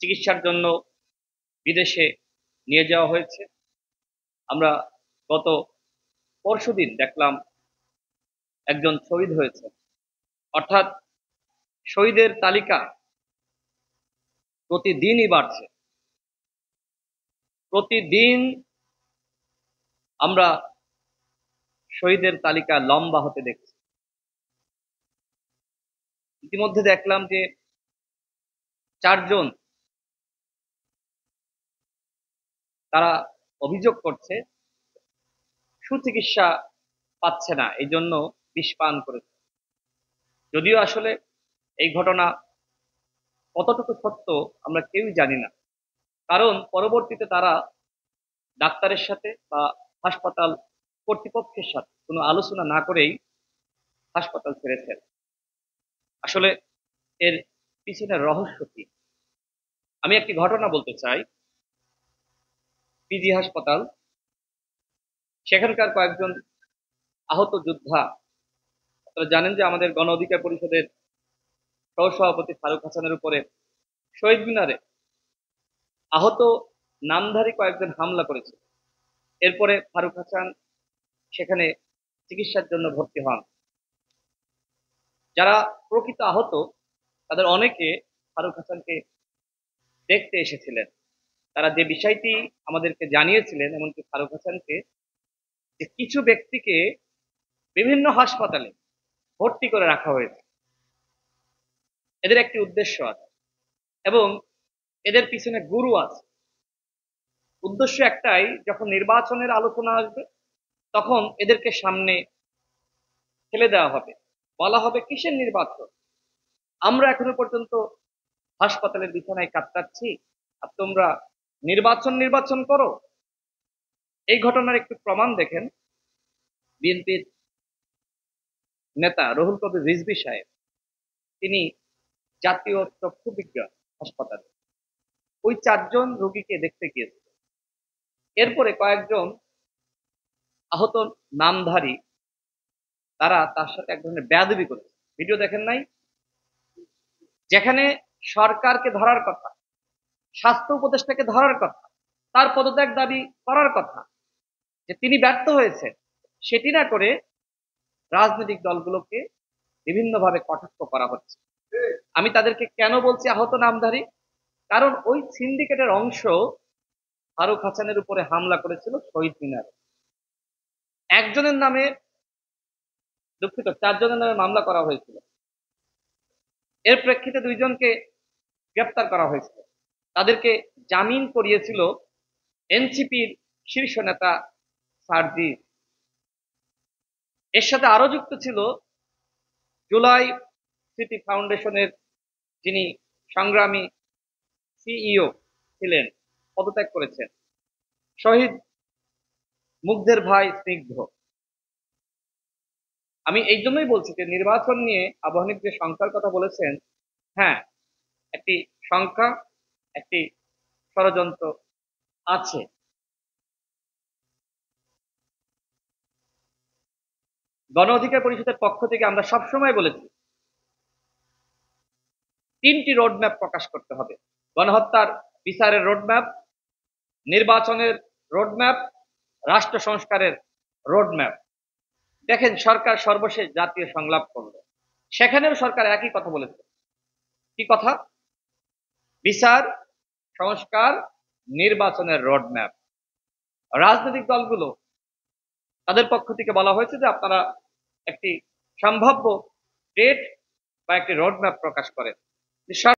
চিকিৎসার জন্য বিদেশে নিয়ে যাওয়া হয়েছে। আমরা গত পরশুদিন দেখলাম একজন শহীদ হয়েছে। অর্থাৎ শহীদের তালিকা প্রতিদিনই বাড়ছে। প্রতিদিন আমরা শহীদের তালিকা লম্বা হতে দেখছি। ইতিমধ্যে দেখলাম যে 4 জন তারা অভিযোগ করছে সুচিকিৎসা পাচ্ছে না, এই জন্য বিষ পান করেছে। যদিও আসলে এই ঘটনা কতটুকু সত্য আমরা কেউই জানি না, কারণ পরবর্তীতে তারা ডাক্তারের সাথে বা হাসপাতাল কর্তৃপক্ষের সাথে কোনো আলোচনা না করেই হাসপাতাল ছেড়েছেন। আসলে এর পিছনের রহস্য কি? আমি একটি ঘটনা বলতে চাই। পিজি হাসপাতাল, সেখানকার কয়েকজন আহত যোদ্ধা, আপনারা জানেন যে আমাদের গণ অধিকার পরিষদের সহসভাপতি ফারুক হাসানের উপরে শহীদ মিনারে আহত নামধারী কয়েকজন হামলা করেছে। এরপরে ফারুক হাসান সেখানে চিকিৎসার জন্য ভর্তি হন। যারা প্রকৃত আহত তাদের অনেকে ফারুক হাসানকে দেখতে এসেছিলেন। তারা যে বিষয়টি আমাদেরকে জানিয়েছিলেন, এমনকি ফারুক হাসানকে, যে কিছু ব্যক্তিকে বিভিন্ন হাসপাতালে ভর্তি করে রাখা হয়েছে। এদের একটি উদ্দেশ্য আছে এবং এদের পিছনে গুরু আছে। উদ্দেশ্য একটাই, যখন নির্বাচনের আলোচনা আসবে তখন এদেরকে সামনে ফেলে দেওয়া হবে, বলা হবে কিসের নির্বাচন, আমরা এখনো পর্যন্ত হাসপাতালের বিছানায় কাতরাচ্ছি আর তোমরা নির্বাচন নির্বাচন করো। এই ঘটনার একটু প্রমাণ দেখেন। বিএনপির নেতা রুহুল কবির রিজভী সাহেব, তিনি জাতীয় চক্ষু বিজ্ঞান হাসপাতালে ওই 4 জন রোগীকে দেখতে গিয়েছিল। এরপরে কয়েকজন আহত নামধারী তারা তার সাথে এক ধরনের বেয়াদবি করেছে। ভিডিও দেখেন নাই? যেখানে সরকারকে ধরার কথা, স্বাস্থ্য উপদেষ্টাকে ধরার কথা, তার পদত্যাগ দাবি করার কথা, যে তিনি ব্যর্থ হয়েছেন, সেটি না করে রাজনৈতিক দলগুলোকে বিভিন্নভাবে কটাক্ষ করা হচ্ছে। আমি তাদেরকে কেন বলছি আহত নামধারী? কারণ ওই সিন্ডিকেটের অংশ ফারুক হাসানের উপরে হামলা করেছিল শহীদ মিনারে। একজনের নামে, দুঃখিত, 4 জনের নামে মামলা করা হয়েছিল। এর প্রেক্ষিতে 2 জনকে গ্রেপ্তার করা হয়েছিল। তাদেরকে জামিন করিয়েছিল এনসিপির শীর্ষ নেতা সার্জিস। এর সাথে আরো যুক্ত ছিল জুলাই স্মৃতি ফাউন্ডেশনের যিনি সংগ্রামী সিইও ছিলেন, পদত্যাগ করেছেন, শহীদ মুগ্ধের ভাই স্নিগ্ধ। আমি এই জন্যই বলছি যে নির্বাচন নিয়ে আবু হানিফ যে সংখ্যার কথা বলেছেন, হ্যাঁ, একটি সংখ্যা, একটি ষড়যন্ত্র আছে। গণ অধিকার পরিষদের পক্ষ থেকে আমরা সবসময় বলেছি 3টি রোডম্যাপ প্রকাশ করতে হবে: গণহত্যার বিচারের রোডম্যাপ, নির্বাচনের রোডম্যাপ, রাষ্ট্র সংস্কারের রোডম্যাপ। দেখেন, সরকার সর্বশেষ জাতীয় সংলাপ করলো, সেখানেও সরকার একই কথা বলেছে। কি কথা? বিচার, সংস্কার, নির্বাচনের রোডম্যাপ। রাজনৈতিক দলগুলো, তাদের পক্ষ থেকে বলা হয়েছে যে আপনারা একটি সম্ভাব্য ডেট বা একটি রোডম্যাপ প্রকাশ করেন।